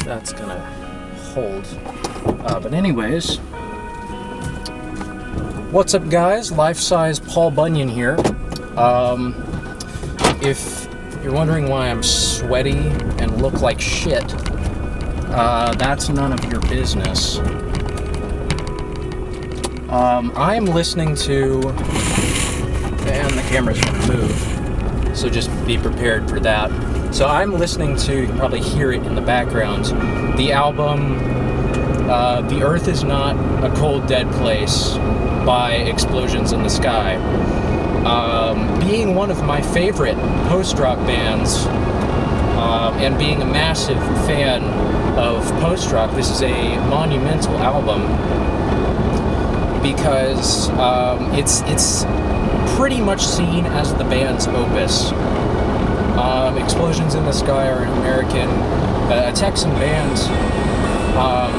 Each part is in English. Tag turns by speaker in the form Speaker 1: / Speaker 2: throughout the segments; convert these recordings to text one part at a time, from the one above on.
Speaker 1: that's gonna hold. But anyways, what's up, guys? Life-size Paul Bunyan here. If you're wondering why I'm sweaty and look like shit, that's none of your business. I'm listening to, and the camera's gonna move, so just be prepared for that. So I'm listening to, you can probably hear it in the background, the album The Earth Is Not a Cold Dead Place by Explosions in the Sky. Being one of my favorite post-rock bands, and being a massive fan of post-rock, this is a monumental album because it's pretty much seen as the band's opus. Explosions in the Sky are an American, a Texan band.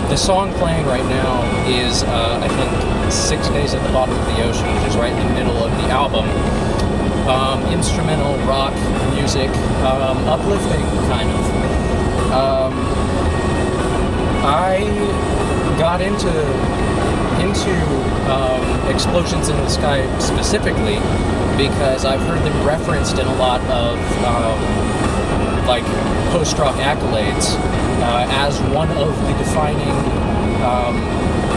Speaker 1: The song playing right now is, I think, 6 Days at the Bottom of the Ocean, which is right in the middle of the album. Instrumental rock music, uplifting, kind of. I got into Explosions in the Sky specifically because I've heard them referenced in a lot of like post-rock accolades as one of the defining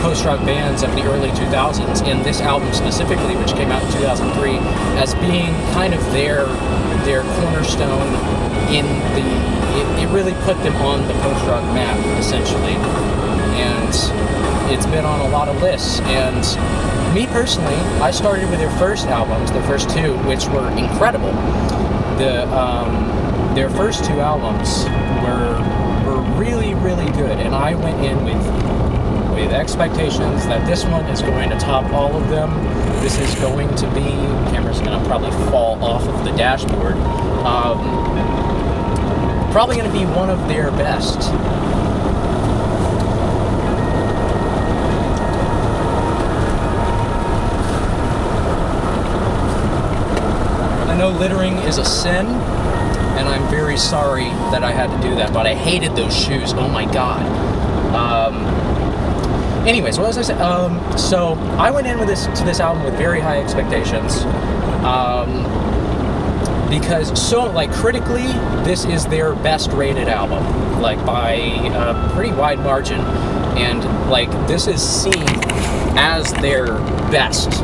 Speaker 1: post-rock bands of the early 2000s, and this album specifically, which came out in 2003, as being kind of their cornerstone in it really put them on the post-rock map, essentially. And it's been on a lot of lists, and me personally, I started with their first albums, their first two, which were incredible. Their first two albums were really, really good, and I went in with expectations that this one is going to top all of them. This is going to be, the camera's going to probably fall off of the dashboard, probably going to be one of their best. I know littering is a sin, and I'm very sorry that I had to do that, but I hated those shoes. Oh my god. Anyways, what was I saying? So I went in to this album with very high expectations, because critically, this is their best rated album, like by a pretty wide margin, and like this is seen as their best.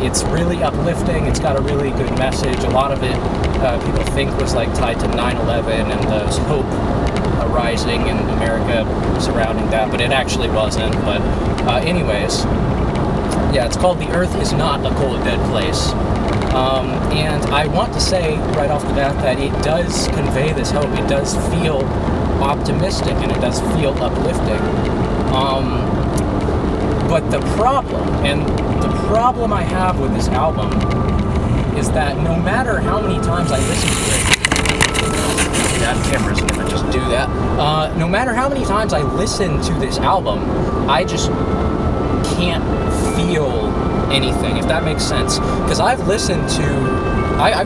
Speaker 1: It's really uplifting. It's got a really good message. A lot of it people think was like tied to 9/11 and the hope arising in America surrounding that, but it actually wasn't. But anyways, yeah, it's called The Earth Is Not a Cold Dead Place. And I want to say right off the bat that it does convey this hope. It does feel optimistic, and it does feel uplifting. But the problem I have with this album is that no matter how many times I listen to it, that camera's gonna just do that. No matter how many times I listen to this album, I just can't feel anything, if that makes sense. Because I've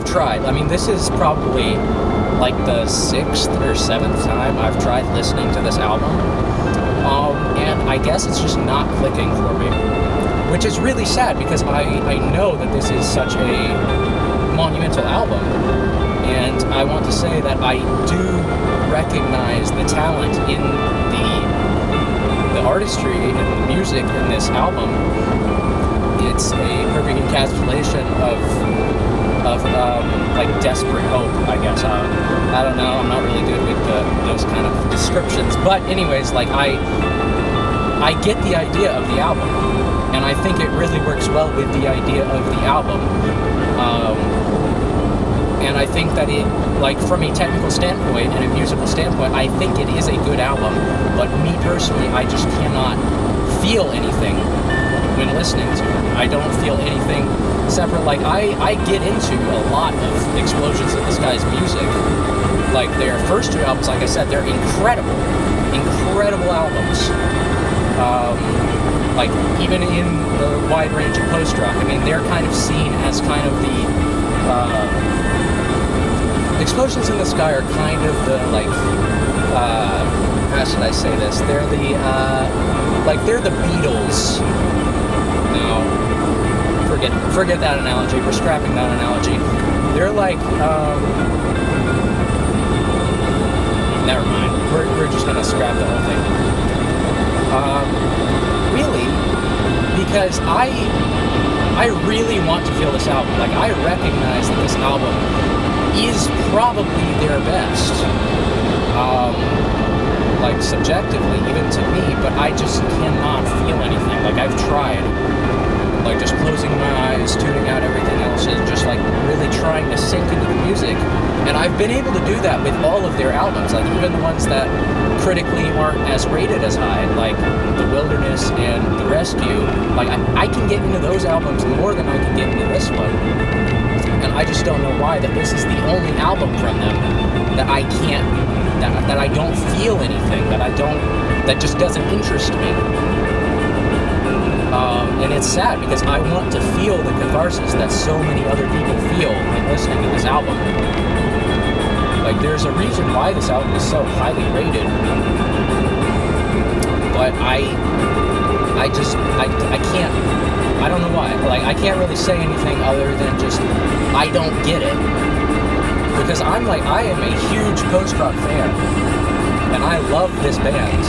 Speaker 1: tried. I mean, this is probably like the 6th or 7th time I've tried listening to this album. And I guess it's just not clicking for me, which is really sad because I know that this is such a monumental album, and I want to say that I do recognize the talent in the artistry and the music in this album. It's a perfect encapsulation of like desperate hope, I guess. I don't know, I'm not really good with those kind of descriptions, but anyways, like I get the idea of the album, and I think it really works well with the idea of the album. And I think that it, like from a technical standpoint and a musical standpoint, I think it is a good album, but me personally, I just cannot feel anything when listening to it. I don't feel anything separate. Like, I get into a lot of Explosions in the Sky's music. Like, their first two albums, like I said, they're incredible albums. Like, even in the wide range of post-rock, I mean, they're kind of seen as kind of the Explosions in the Sky are kind of the, like, I say this? They're the they're the Beatles. No, forget that analogy. We're scrapping that analogy. They're like never mind. We're just gonna scrap the whole thing. Really, because I really want to feel this album. Like, I recognize that this album is probably their best. Like, subjectively, even to me, but I just cannot feel anything. Like, I've tried. Like, just closing my eyes, tuning out everything else, and just, like, really trying to sink into the music. And I've been able to do that with all of their albums. Like, even the ones that critically aren't as rated as high, like The Wilderness and The Rescue. Like, I can get into those albums more than I can get into this one. And I just don't know why, that this is the only album from them that I can't, that I don't feel anything, that just doesn't interest me. And it's sad, because I want to feel the catharsis that so many other people feel when listening to this album. Like, there's a reason why this album is so highly rated, but I can't, I don't know why. Like, I can't really say anything other than just, I don't get it. Because I am a huge post-rock fan, and I love this band.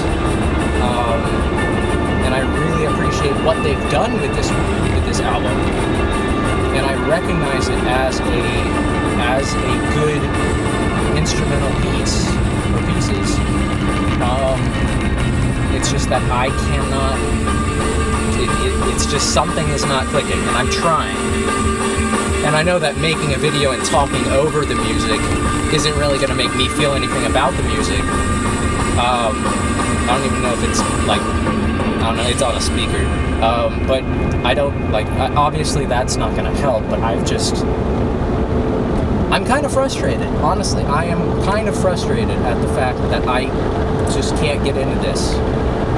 Speaker 1: And I really appreciate what they've done with this album, and I recognize it as a good instrumental piece or pieces. It's just that I cannot. It's just something is not clicking, and I'm trying. And I know that making a video and talking over the music isn't really going to make me feel anything about the music. I don't even know if it's like, I don't know, it's on a speaker. But I don't, like, obviously that's not going to help, but I'm kind of frustrated, honestly. I am kind of frustrated at the fact that I just can't get into this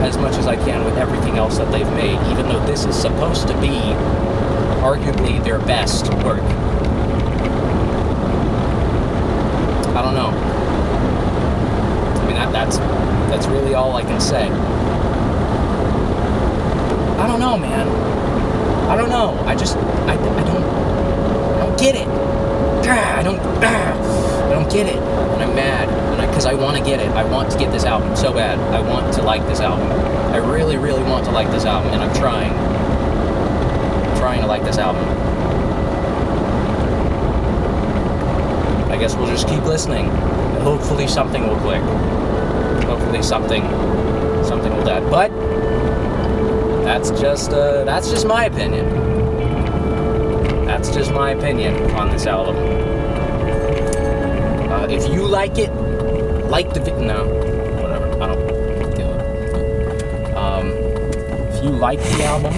Speaker 1: as much as I can with everything else that they've made, even though this is supposed to be arguably their best work. I don't know. I mean, that's really all I can say. I don't know, man. I don't know. I don't get it. I don't get it. And I'm mad. Because I want to get it. I want to get this album so bad. I want to like this album. I really, really want to like this album, and I'm trying to like this album. I guess we'll just keep listening, and hopefully something will click. Hopefully something will die. But that's just my opinion. That's just my opinion on this album. If you like it, like the video. No, whatever. I don't do it. If you like the album,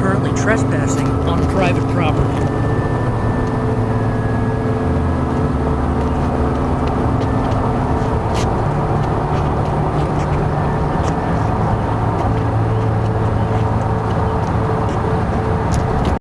Speaker 2: Currently trespassing on private property.